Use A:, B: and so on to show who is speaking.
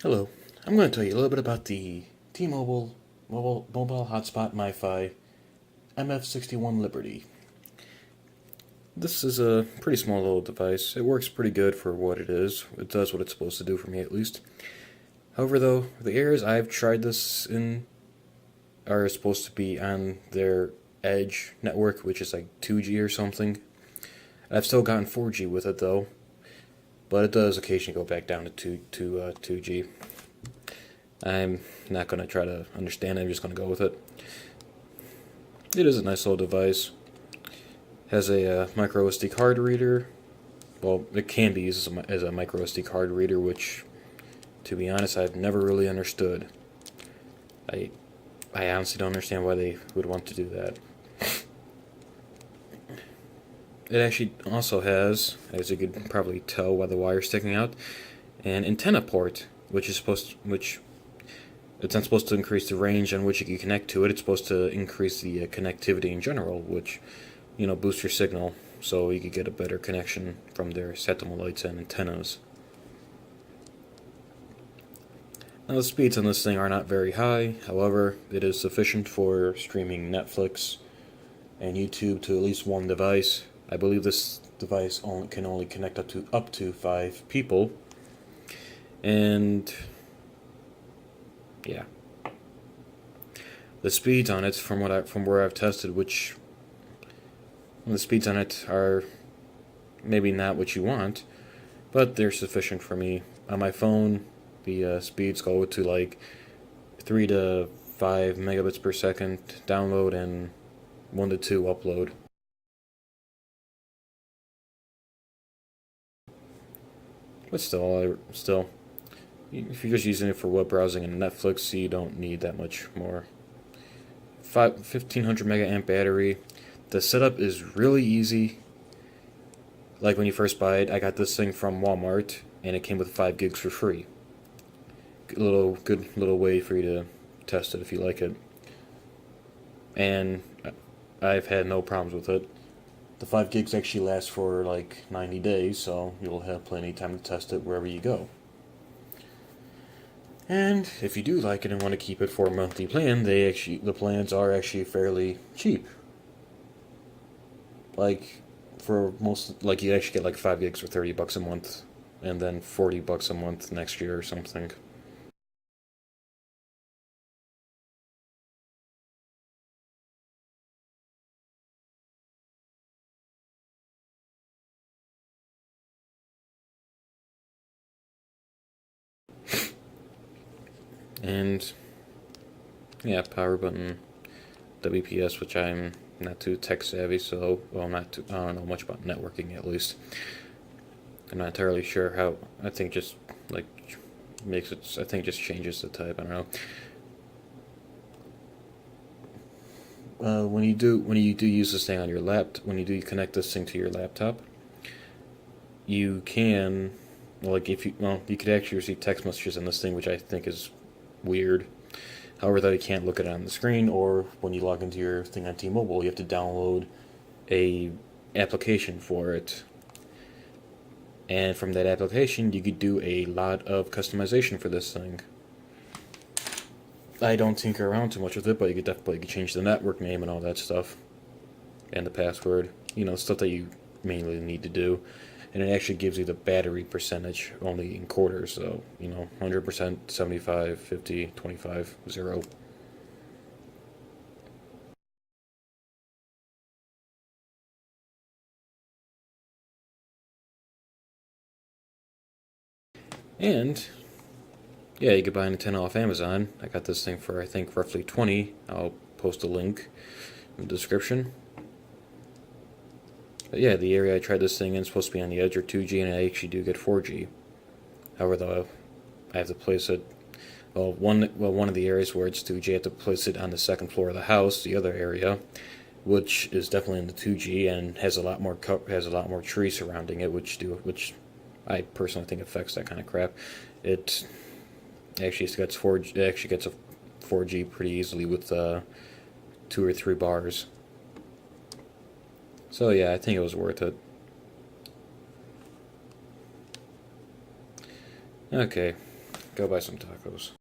A: Hello, I'm going to tell you a little bit about the T-Mobile mobile hotspot MiFi MF61 Liberty. This is a pretty small little device. It works pretty good for what it is. It does what it's supposed to do for me at least. However, though, the areas I've tried this in are supposed to be on their Edge network, which is like 2G or something. I've still gotten 4G with it though, but it does occasionally go back down to 2G. I'm not going to try to understand it, I'm just going to go with it. It is a nice little device. Has a micro SD card reader. Well, it can be used as a micro SD card reader, which, to be honest, I've never really understood. I honestly don't understand why they would want to do that. It actually also has, as you could probably tell by the wire sticking out, an antenna port, which it's not supposed to increase the range on which you can connect to it. It's supposed to increase the connectivity in general, which, boosts your signal so you could get a better connection from their satellites and antennas. Now, the speeds on this thing are not very high. However, it is sufficient for streaming Netflix and YouTube to at least one device. I believe this device can only connect up to 5 people. And yeah, the speeds on it, from where I've tested, the speeds on it are maybe not what you want, but they're sufficient for me. On my phone, the speeds go to like 3 to 5 megabits per second download and 1 to 2 upload. But still, if you're just using it for web browsing and Netflix, you don't need that much more. 1500 mega amp battery. The setup is really easy. Like when you first buy it, I got this thing from Walmart, and it came with 5 gigs for free. Good little way for you to test it if you like it. And I've had no problems with it. The 5 gigs actually lasts for like 90 days, so you'll have plenty of time to test it wherever you go. And if you do like it and want to keep it for a monthly plan, the plans are actually fairly cheap. Like you actually get like 5 gigs for $30 a month, and then $40 a month next year or something. And yeah, power button, WPS, which I'm not too tech savvy, so I don't know much about networking at least. I'm not entirely sure how. I think just like I think just changes the type. I don't know. When you do use this thing on your when you do connect this thing to your laptop, you can, you could actually receive text messages on this thing, which I think is weird. However, though, you can't look at it on the screen, or when you log into your thing on T-Mobile, you have to download a application for it. And from that application, you could do a lot of customization for this thing. I don't tinker around too much with it, but you could definitely change the network name and all that stuff, and the password. Stuff that you mainly need to do. And it actually gives you the battery percentage only in quarters, so 100%, 75, 50, 25, 0. And yeah, you could buy an antenna off Amazon. I got this thing for I think roughly 20. I'll post a link in the description. But yeah, the area I tried this thing in is supposed to be on the edge or 2G, and I actually do get 4G. However, though, I have to place it. One of the areas where it's 2G, I have to place it on the second floor of the house. The other area, which is definitely in the 2G and has a lot more trees surrounding it, which I personally think affects that kind of crap. It actually gets a 4G pretty easily with 2 or 3 bars. So yeah, I think it was worth it. Okay, go buy some tacos.